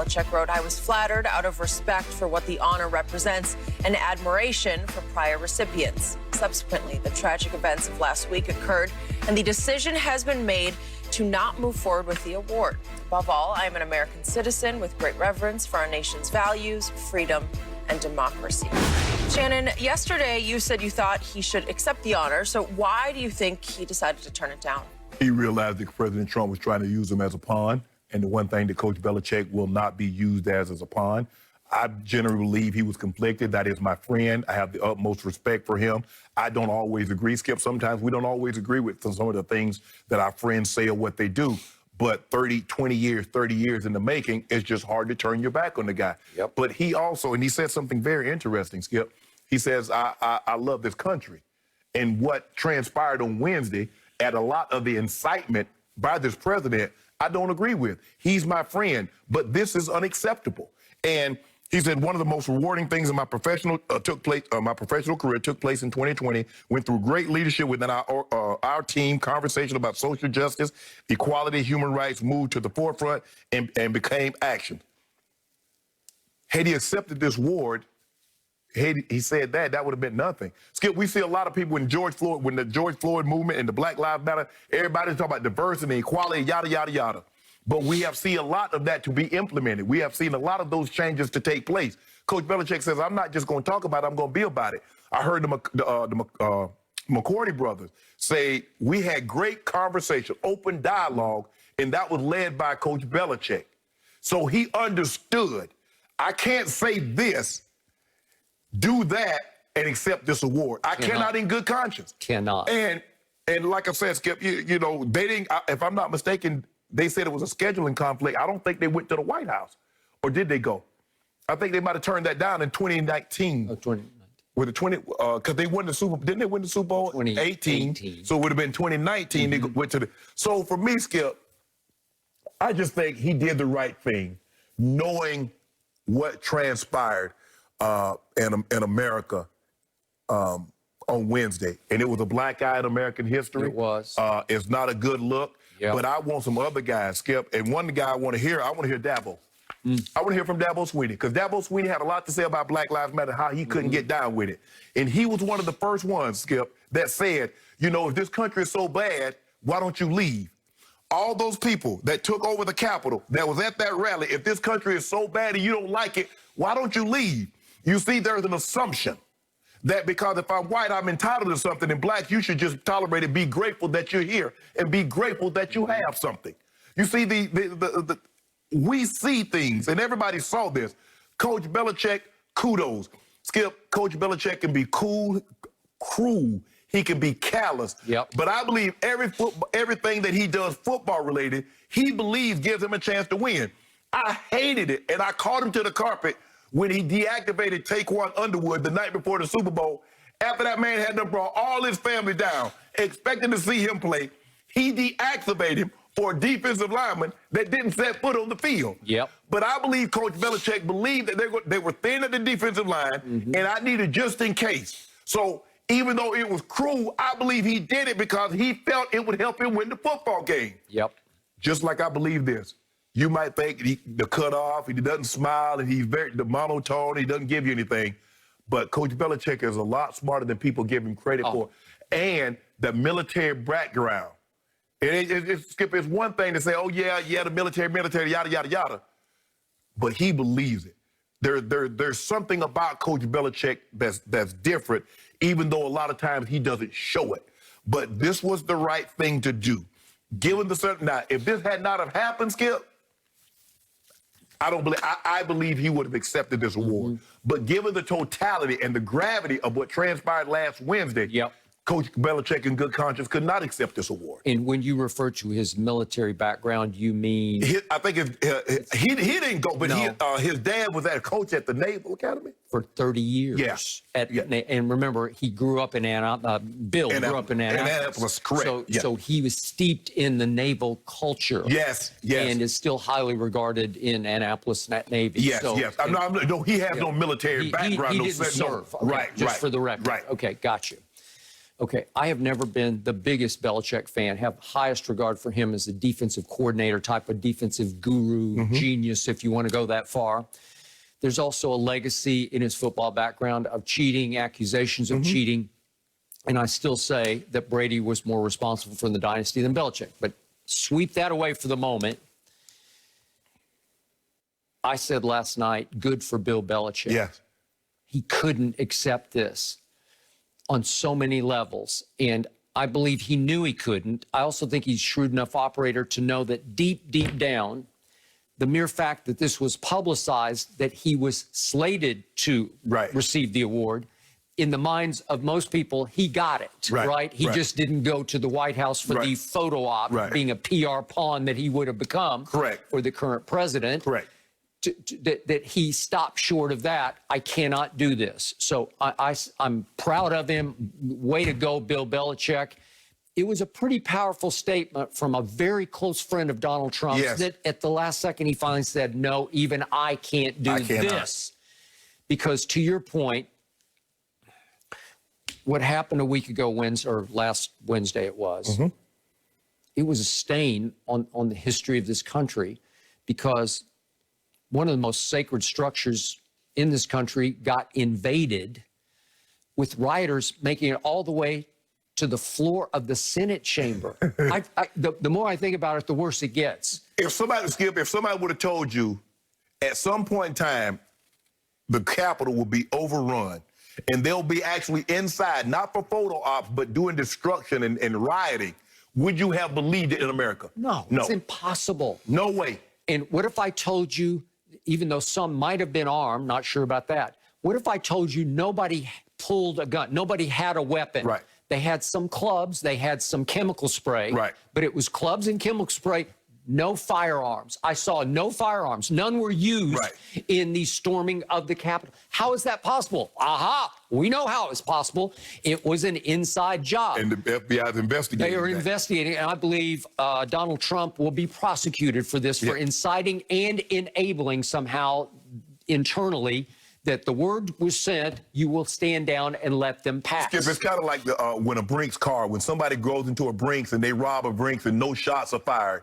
Belichick wrote, "I was flattered out of respect for what the honor represents and admiration for prior recipients." Subsequently, the tragic events of last week occurred, and the decision has been made to not move forward with the award. Above all, I am an American citizen with great reverence for our nation's values, freedom, and democracy. Shannon, yesterday you said you thought he should accept the honor, so why do you think he decided to turn it down? He realized that President Trump was trying to use him as a pawn, and the one thing that Coach Belichick will not be used as a pawn. I generally believe he was conflicted. That is my friend. I have the utmost respect for him. I don't always agree, Skip. Sometimes we don't always agree with some of the things that our friends say or what they do. But 20 years, 30 years in the making, it's just hard to turn your back on the guy. Yep. But he also, and he said something very interesting, Skip. He says, I love this country. And what transpired on Wednesday at a lot of the incitement by this president, I don't agree with. He's my friend, but this is unacceptable. And he said one of the most rewarding things in my professional career took place in 2020. Went through great leadership within our team. Conversation about social justice, equality, human rights moved to the forefront and became action. Had he accepted this award, he said that would have been nothing. Skip, we see a lot of people when the George Floyd movement and the Black Lives Matter, everybody's talking about diversity, equality, yada, yada, yada. But we have seen a lot of that to be implemented. We have seen a lot of those changes to take place. Coach Belichick says, I'm not just going to talk about it, I'm going to be about it. I heard the McCourty brothers say, we had great conversation, open dialogue, and that was led by Coach Belichick. So he understood, I can't say this, do that, and accept this award. I cannot in good conscience. Cannot. And like I said, Skip, you know, they didn't, if I'm not mistaken, they said it was a scheduling conflict. I don't think they went to the White House. Or did they go? I think they might have turned that down in 2019. Oh, 2019. With the because they won the Super Bowl. Didn't they win the Super Bowl? 2018. So it would have been 2019. They went to the. So for me, Skip, I just think he did the right thing, knowing what transpired in America on Wednesday. And it was a black eye in American history. It was. It's not a good look. Yep. But I want some other guys, Skip. And one guy I want to hear Dabo. I want to hear from Dabo Swinney, because Dabo Swinney had a lot to say about Black Lives Matter, how he couldn't get down with it. And he was one of the first ones, Skip, that said, you know, if this country is so bad, why don't you leave? All those people that took over the Capitol, that was at that rally, if this country is so bad and you don't like it, why don't you leave? You see, there's an assumption that because if I'm white, I'm entitled to something, and black, you should just tolerate it, be grateful that you're here, and be grateful that you have something. You see, we see things, and everybody saw this. Coach Belichick, kudos. Skip, Coach Belichick can be cool, cruel. He can be callous. Yep. But I believe everything that he does football-related, he believes gives him a chance to win. I hated it, and I called him to the carpet when he deactivated Taquan Underwood the night before the Super Bowl. After that man had done brought all his family down, expecting to see him play, he deactivated him for a defensive lineman that didn't set foot on the field. Yep. But I believe Coach Belichick believed that they were thin at the defensive line, and I needed just in case. So even though it was cruel, I believe he did it because he felt it would help him win the football game. Yep. Just like I believe this. You might think the cutoff, he doesn't smile, and he's the monotone, he doesn't give you anything. But Coach Belichick is a lot smarter than people give him credit for. And the military background. Skip, it's one thing to say, oh, yeah, the military, yada, yada, yada. But he believes it. There's something about Coach Belichick that's different, even though a lot of times he doesn't show it. But this was the right thing to do. Given the certain, now, if this had not have happened, Skip, I believe he would have accepted this award. But given the totality and the gravity of what transpired last Wednesday, Coach Belichick, in good conscience, could not accept this award. And when you refer to his military background, you mean? I think he didn't go, but his dad was a coach at the Naval Academy. For 30 years. Yes. And remember, he grew up in Bill grew up in Annapolis. Correct. So he was steeped in the naval culture. Yes. And is still highly regarded in Annapolis Navy. Yes. No, he has no military background. He didn't serve. Okay, just for the record. Right. Okay, got you. Okay, I have never been the biggest Belichick fan, have highest regard for him as a defensive coordinator, type of defensive guru, genius, if you want to go that far. There's also a legacy in his football background of cheating, accusations of cheating. And I still say that Brady was more responsible for the dynasty than Belichick. But sweep that away for the moment. I said last night, good for Bill Belichick. Yes. He couldn't accept this on so many levels. And I believe he knew he couldn't. I also think he's a shrewd enough operator to know that deep, deep down, the mere fact that this was publicized, that he was slated to receive the award, in the minds of most people, he got it, right? He just didn't go to the White House for the photo op, being a PR pawn that he would have become for the current president. That he stopped short of that. I cannot do this. So I'm proud of him. Way to go, Bill Belichick. It was a pretty powerful statement from a very close friend of Donald Trump that at the last second he finally said, no, even I can't do this. Because to your point, what happened a week ago, or last Wednesday it was, it was a stain on the history of this country, because one of the most sacred structures in this country got invaded, with rioters making it all the way to the floor of the Senate chamber. The more I think about it, the worse it gets. If somebody would have told you at some point in time the Capitol will be overrun and they'll be actually inside, not for photo ops, but doing destruction and rioting, would you have believed it in America? No, it's impossible. No way. And what if I told you, even though some might have been armed, not sure about that, what if I told you nobody pulled a gun, nobody had a weapon? They had some clubs, they had some chemical spray, but it was clubs and chemical spray, no firearms. I saw no firearms. None were used in the storming of the Capitol. How is that possible? Aha, we know how it's possible. It was an inside job. And the FBI is investigating. They are investigating, and I believe Donald Trump will be prosecuted for this, for inciting and enabling somehow internally that the word was sent, you will stand down and let them pass. Skip, it's kind of like when a Brinks car, when somebody goes into a Brinks and they rob a Brinks and no shots are fired.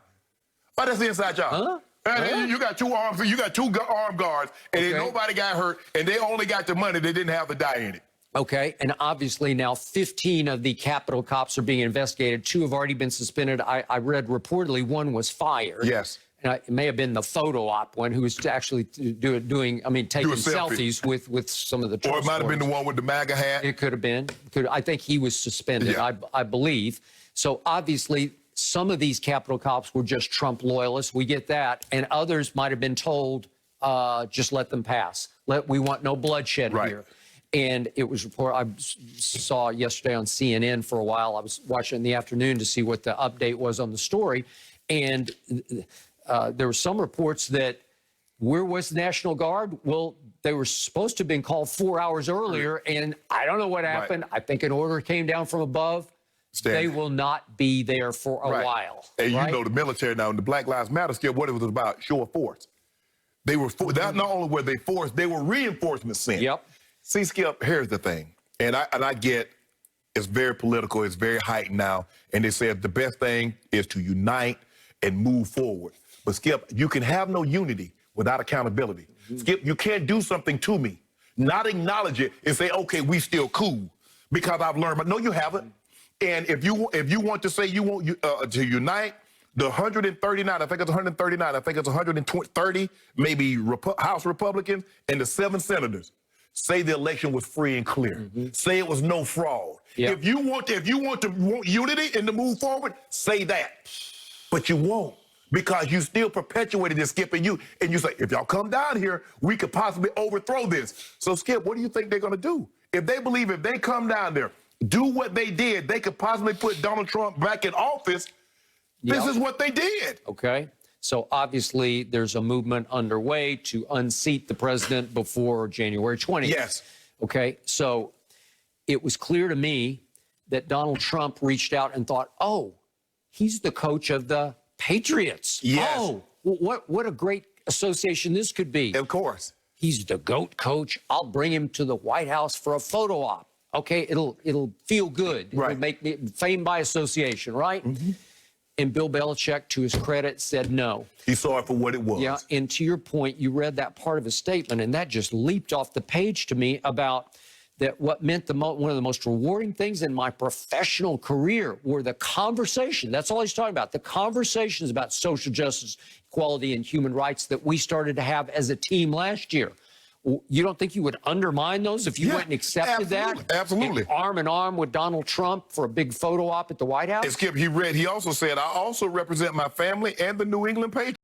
Oh, that's the inside job. You got two armed guards, and then nobody got hurt, and they only got the money. They didn't have the die in it. Okay, and obviously now 15 of the Capitol cops are being investigated. 2 have already been suspended. I read reportedly 1 was fired. Yes. It may have been the photo op one who was actually taking selfies with some of the Trump Or it might have been the one with the MAGA hat. It could have been. I think he was suspended, I believe. So obviously, some of these Capitol cops were just Trump loyalists. We get that. And others might have been told, just let them pass. We want no bloodshed here. And it was reported, I saw yesterday on CNN for a while. I was watching in the afternoon to see what the update was on the story. And there were some reports that, where was the National Guard? Well, they were supposed to have been called 4 hours earlier, and I don't know what happened. I think an order came down from above. They will not be there for a while. And you know the military now, and the Black Lives Matter, Skip, what it was about, show of force. They were, not only were they forced, they were reinforcements sent. See, Skip, here's the thing, and I get it's very political, it's very heightened now, and they said the best thing is to unite and move forward. But Skip, you can have no unity without accountability. Skip, you can't do something to me, not acknowledge it, and say, okay, we still cool because I've learned. But no, you haven't. And if you want to say you want to unite, the 139, I think it's 139, I think it's 130, maybe House Republicans and the 7 senators say the election was free and clear. Say it was no fraud. If you want unity and to move forward, say that. But you won't. Because you still perpetuated this, Skip, and you say, if y'all come down here, we could possibly overthrow this. So, Skip, what do you think they're going to do? If they believe if they come down there, do what they did, they could possibly put Donald Trump back in office. This is what they did. Okay. So, obviously, there's a movement underway to unseat the president before January 20th. Yes. Okay. So, it was clear to me that Donald Trump reached out and thought, oh, he's the coach of the Patriots. Oh, what a great association this could be. Of course. He's the GOAT coach. I'll bring him to the White House for a photo op. Okay, it'll feel good. Right. It'll make me fame by association, right? And Bill Belichick, to his credit, said no. He saw it for what it was. Yeah, and to your point, you read that part of his statement, and that just leaped off the page to me about that what meant one of the most rewarding things in my professional career were the conversation. That's all he's talking about. The conversations about social justice, equality, and human rights that we started to have as a team last year. You don't think you would undermine those if you went and accepted that? Absolutely. And arm in arm with Donald Trump for a big photo op at the White House? And Skip, he also said, I also represent my family and the New England Patriots.